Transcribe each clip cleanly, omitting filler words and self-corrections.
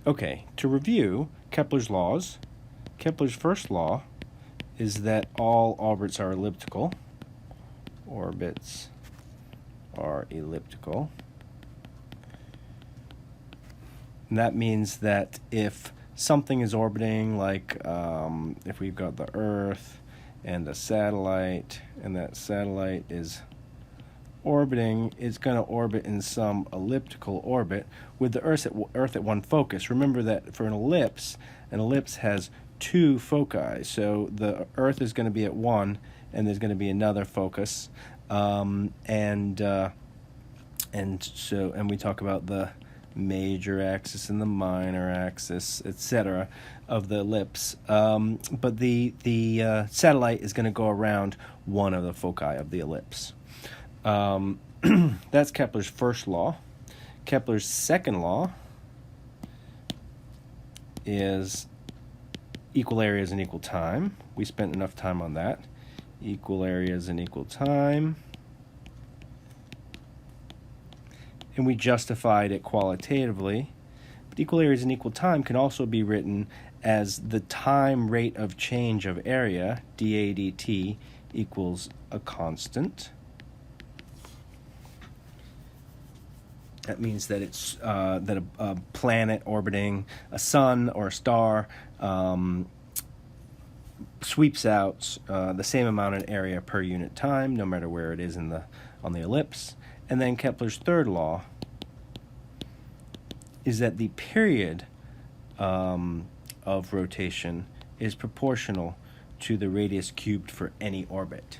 Okay, to review Kepler's laws, Kepler's first law is that all orbits are elliptical. Orbits are elliptical. And that means that if something is orbiting, like if we've got the Earth and a satellite, and that satellite is orbiting, it's going to orbit in some elliptical orbit with the Earth at one focus. Remember that for an ellipse has two foci. So the Earth is going to be at one, and there's going to be another focus. And we talk about the major axis and the minor axis, etc., of the ellipse. But the satellite is going to go around one of the foci of the ellipse. That's Kepler's first law. Kepler's second law is equal areas and equal time. We spent enough time on that. Equal areas and equal time. And we justified it qualitatively. But equal areas and equal time can also be written as the time rate of change of area, dA dt, equals a constant. That means that it's that a planet orbiting a sun or a star sweeps out the same amount of area per unit time, no matter where it is on the ellipse. And then Kepler's third law is that the period of rotation is proportional to the radius cubed for any orbit.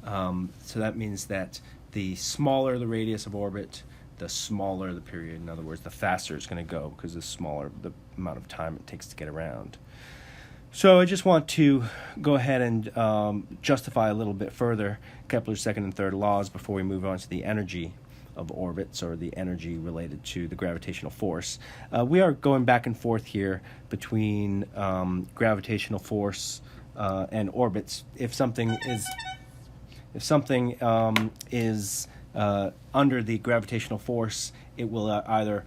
So that means that the smaller the radius of orbit, the smaller the period. In other words, the faster it's going to go, because the smaller the amount of time it takes to get around. So I just want to go ahead and justify a little bit further Kepler's second and third laws before we move on to the energy of orbits, or the energy related to the gravitational force. We are going back and forth here between gravitational force and orbits. If something is under the gravitational force, it will either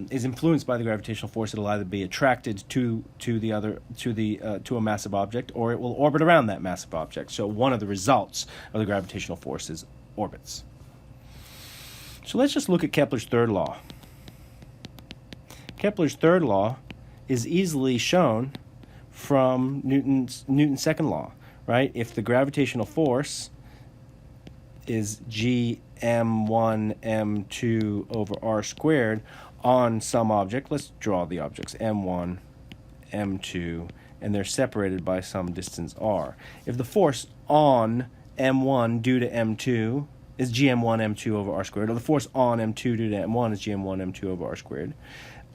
is influenced by the gravitational force. It'll either be attracted to a massive object, or it will orbit around that massive object. So one of the results of the gravitational force is orbits. So let's just look at Kepler's third law. Kepler's third law is easily shown from Newton's second law, right? If the gravitational force is G m1 m2 over r squared on some object, let's draw the objects m1, m2, and they're separated by some distance r. If the force on m1 due to m2 is gm1 m2 over r squared, or the force on m2 due to m1 is gm1 m2 over r squared,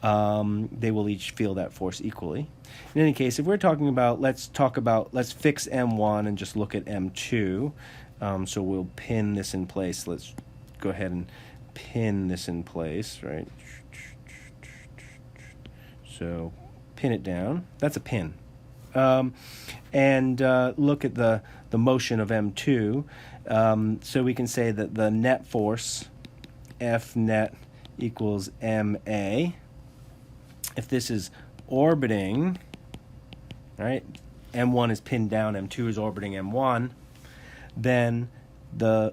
they will each feel that force equally. In any case, if we're talking about, let's fix m1 and just look at m2. So we'll pin this in place. Let's go ahead and pin this in place, right? So pin it down. That's a pin. And look at the motion of m2. So we can say that the net force, F net, equals ma. If this is orbiting, right, m1 is pinned down, m2 is orbiting m1, then the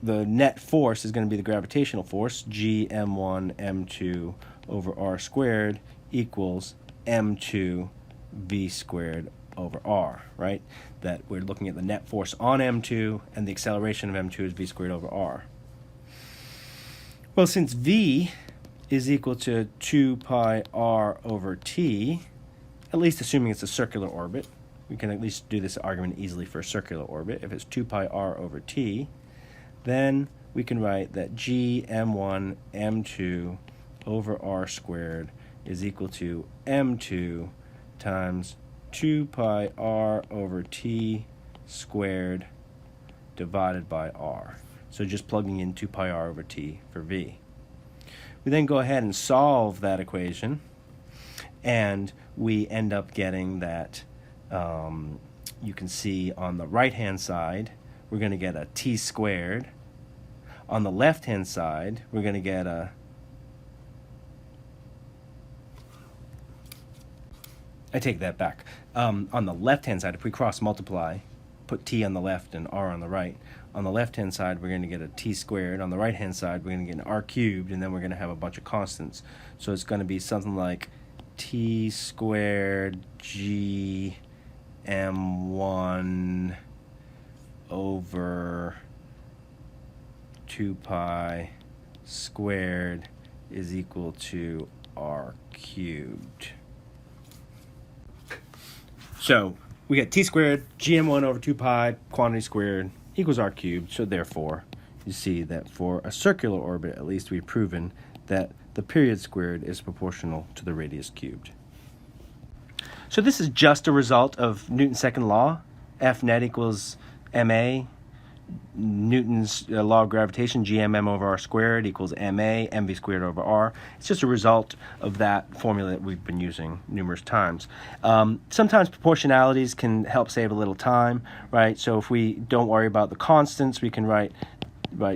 net force is going to be the gravitational force, g m1 m2 over r squared, equals m2 v squared over r, right? That we're looking at the net force on m2, and the acceleration of m2 is v squared over r. Well, since v is equal to 2 pi r over t, at least assuming it's a circular orbit, we can at least do this argument easily for a circular orbit. If it's 2 pi r over t, then we can write that g m1 m2 over r squared is equal to m2 times 2 pi r over t squared divided by r. So just plugging in 2 pi r over t for v. We then go ahead and solve that equation, and we end up getting that you can see on the right-hand side, we're going to get a t squared. On the left-hand side, we're going to get a I take that back. On the left-hand side, if we cross-multiply, put t on the left and r on the right, on the left-hand side, we're going to get a t squared. On the right-hand side, we're going to get an r cubed, and then we're going to have a bunch of constants. So it's going to be something like t squared g m1 over 2 pi squared is equal to r cubed. So we get t squared gm1 over 2 pi quantity squared equals r cubed. So therefore, you see that for a circular orbit, at least we've proven that the period squared is proportional to the radius cubed. So this is just a result of Newton's second law. F net equals ma. Newton's law of gravitation, gmm over r squared equals ma, mv squared over r. It's just a result of that formula that we've been using numerous times. Sometimes proportionalities can help save a little time, right? So if we don't worry about the constants, we can write,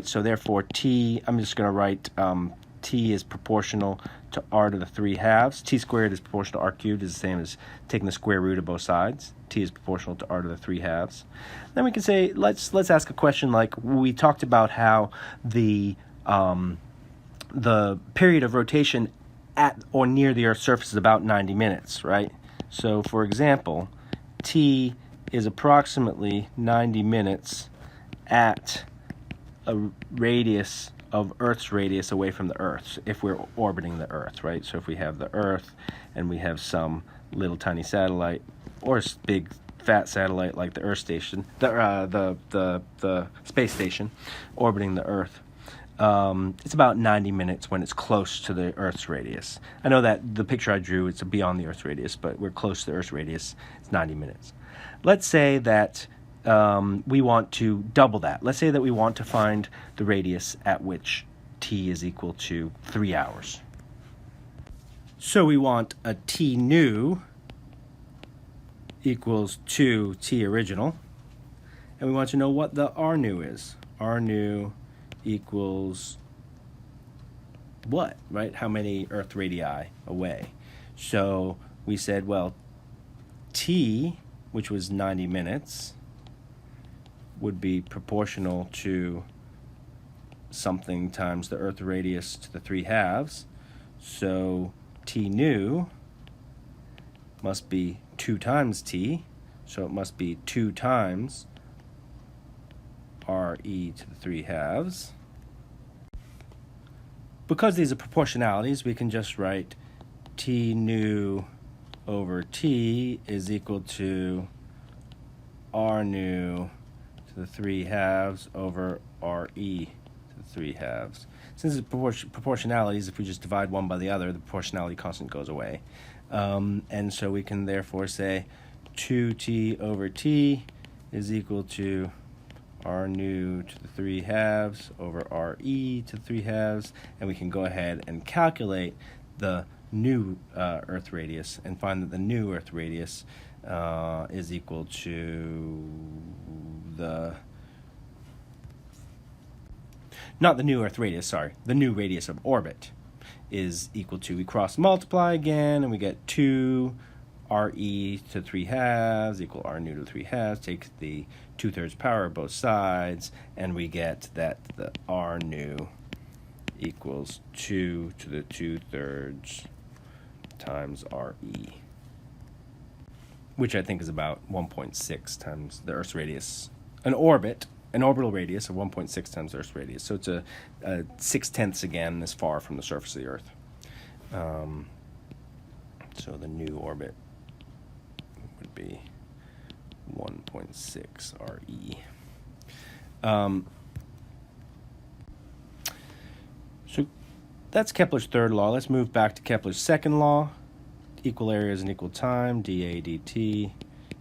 so therefore t, I'm just going to write t is proportional to r to the 3 halves. T squared is proportional to r cubed, is the same as taking the square root of both sides. T is proportional to r to the 3 halves. Then we can say, let's ask a question like we talked about how the period of rotation at or near the Earth's surface is about 90 minutes, right? So for example, t is approximately 90 minutes at a radius of Earth's radius away from the Earth, if we're orbiting the Earth, right? So if we have the Earth and we have some little tiny satellite or a big fat satellite like the Earth station, the space station orbiting the Earth, it's about 90 minutes when it's close to the Earth's radius. I know that the picture I drew, it's beyond the Earth's radius, but we're close to the Earth's radius, it's 90 minutes. Let's say that we want to double that. Let's say that we want to find the radius at which t is equal to 3 hours. So we want a t new equals 2 t original, and we want to know what the r new is. R new equals what, right? How many Earth radii away? So we said, well, t, which was 90 minutes, would be proportional to something times the Earth radius to the 3 halves. So t new must be 2 times t, so it must be 2 times re to the 3 halves. Because these are proportionalities, we can just write t new over t is equal to r new to the 3 halves over re to the 3 halves. Since it's proportionalities, if we just divide one by the other, the proportionality constant goes away. And so we can therefore say 2t over t is equal to r new to the 3 halves over re to the 3 halves, and we can go ahead and calculate the new Earth radius and find that the new Earth radius is equal to the the new radius of orbit is equal to, we cross multiply again and we get 2 re to 3 halves equal r new to 3 halves, take the 2/3 power of both sides, and we get that the r new equals 2 to the 2/3 times re, which I think is about 1.6 times the Earth's radius. An orbital radius of 1.6 times the Earth's radius. So it's a 6/10 again as far from the surface of the Earth. So the new orbit would be 1.6 re. So that's Kepler's third law. Let's move back to Kepler's second law. Equal areas and equal time, dA dt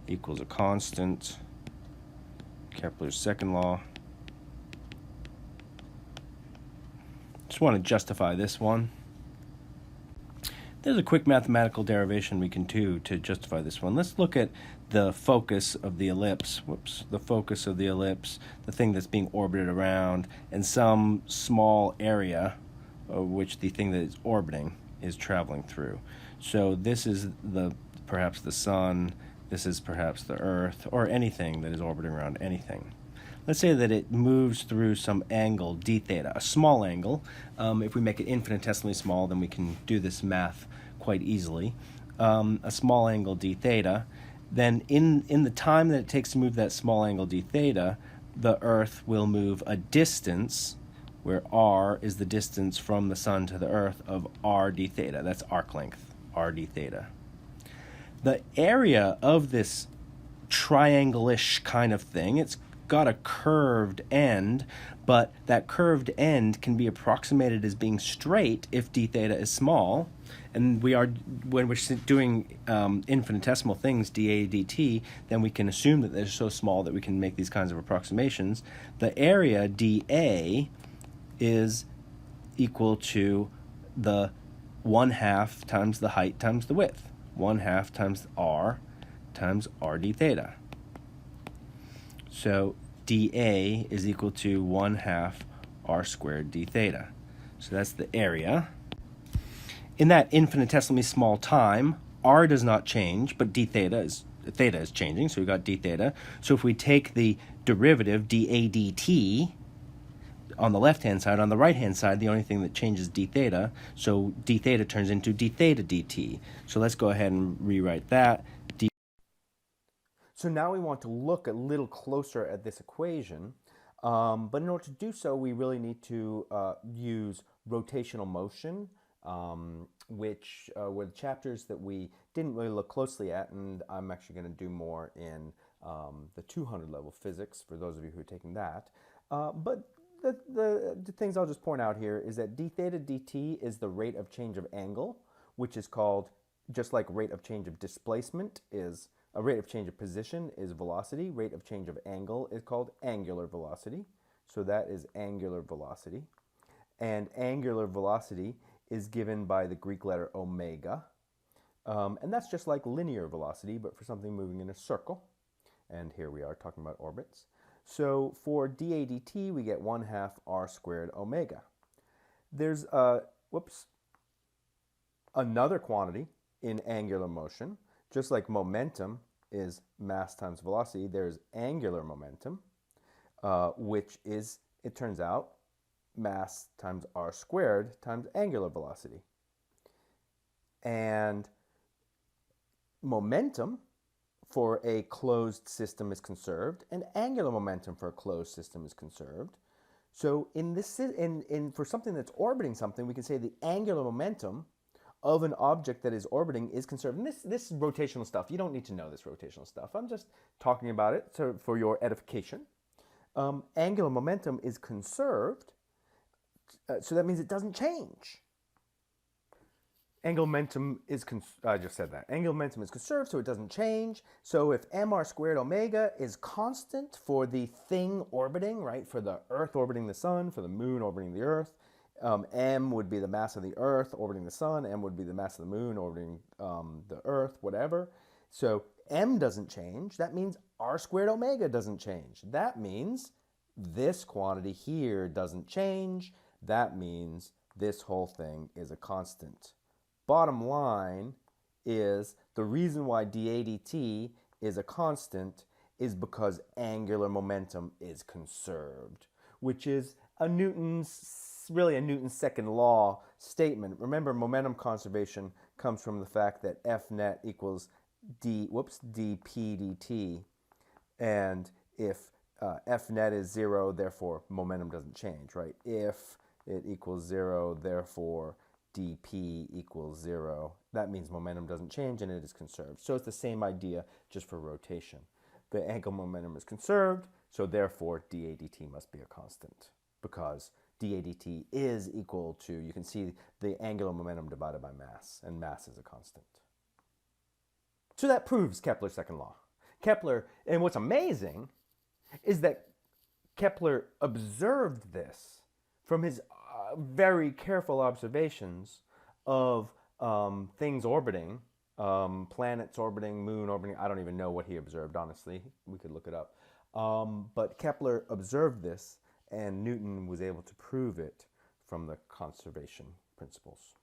equals a constant. Kepler's second law. Just want to justify this one. There's a quick mathematical derivation we can do to justify this one. Let's look at the focus of the ellipse. The focus of the ellipse, the thing that's being orbited around, and some small area of which the thing that is orbiting is traveling through. So this is the perhaps the sun, this is perhaps the Earth, or anything that is orbiting around anything. Let's say that it moves through some angle, d theta, a small angle. If we make it infinitesimally small, then we can do this math quite easily. A small angle d theta, then in the time that it takes to move that small angle d theta, the Earth will move a distance, where r is the distance from the sun to the Earth, of r d theta. That's arc length, r d theta. The area of this triangle-ish kind of thing, it's got a curved end, but that curved end can be approximated as being straight if d theta is small. And when we're doing infinitesimal things, dA dt, then we can assume that they're so small that we can make these kinds of approximations. The area dA is equal to the 1/2 times the height times the width. 1/2 times r times r d theta. So dA is equal to 1/2 r squared d theta. So that's the area. In that infinitesimally small time, r does not change, but theta is changing, so we've got d theta. So if we take the derivative dA dt on the left-hand side, on the right-hand side, the only thing that changes d theta, so d theta turns into d theta dt. So let's go ahead and rewrite that. So now we want to look a little closer at this equation, but in order to do so, we really need to use rotational motion, which were the chapters that we didn't really look closely at, and I'm actually going to do more in the 200 level physics for those of you who are taking that. But the things I'll just point out here is that d theta dt is the rate of change of angle, which is called, just like rate of change of displacement is, a rate of change of position is velocity, rate of change of angle is called angular velocity. So that is angular velocity. And angular velocity is given by the Greek letter omega. And that's just like linear velocity, but for something moving in a circle. And here we are talking about orbits. So for dA dt, we get 1/2 r squared omega. There's another quantity in angular motion. Just like momentum is mass times velocity, there's angular momentum, which is, it turns out, mass times r squared times angular velocity. And momentum for a closed system is conserved, and angular momentum for a closed system is conserved. So for something that's orbiting something, we can say the angular momentum of an object that is orbiting is conserved. And this rotational stuff, you don't need to know this rotational stuff. I'm just talking about it for your edification. Angular momentum is conserved, so that means it doesn't change. Angular momentum is, I just said that. Angular momentum is conserved, so it doesn't change. So if mr squared omega is constant for the thing orbiting, right, for the Earth orbiting the sun, for the moon orbiting the Earth, m would be the mass of the Earth orbiting the sun, m would be the mass of the moon orbiting the Earth, whatever. So m doesn't change. That means r squared omega doesn't change. That means this quantity here doesn't change. That means this whole thing is a constant. Bottom line is the reason why dA dt is a constant is because angular momentum is conserved, which is really a Newton's second law statement. Remember, momentum conservation comes from the fact that F net equals dp dt, and if F net is 0, therefore momentum doesn't change, right? If it equals 0, therefore dp equals 0. That means momentum doesn't change and it is conserved. So it's the same idea, just for rotation. The angular momentum is conserved, so therefore dA dt must be a constant, because dA dt is equal to, you can see, the angular momentum divided by mass, and mass is a constant. So that proves Kepler's second law. Kepler, and what's amazing is that Kepler observed this from his very careful observations of things orbiting, planets orbiting, moon orbiting. I don't even know what he observed, honestly. We could look it up. But Kepler observed this, and Newton was able to prove it from the conservation principles.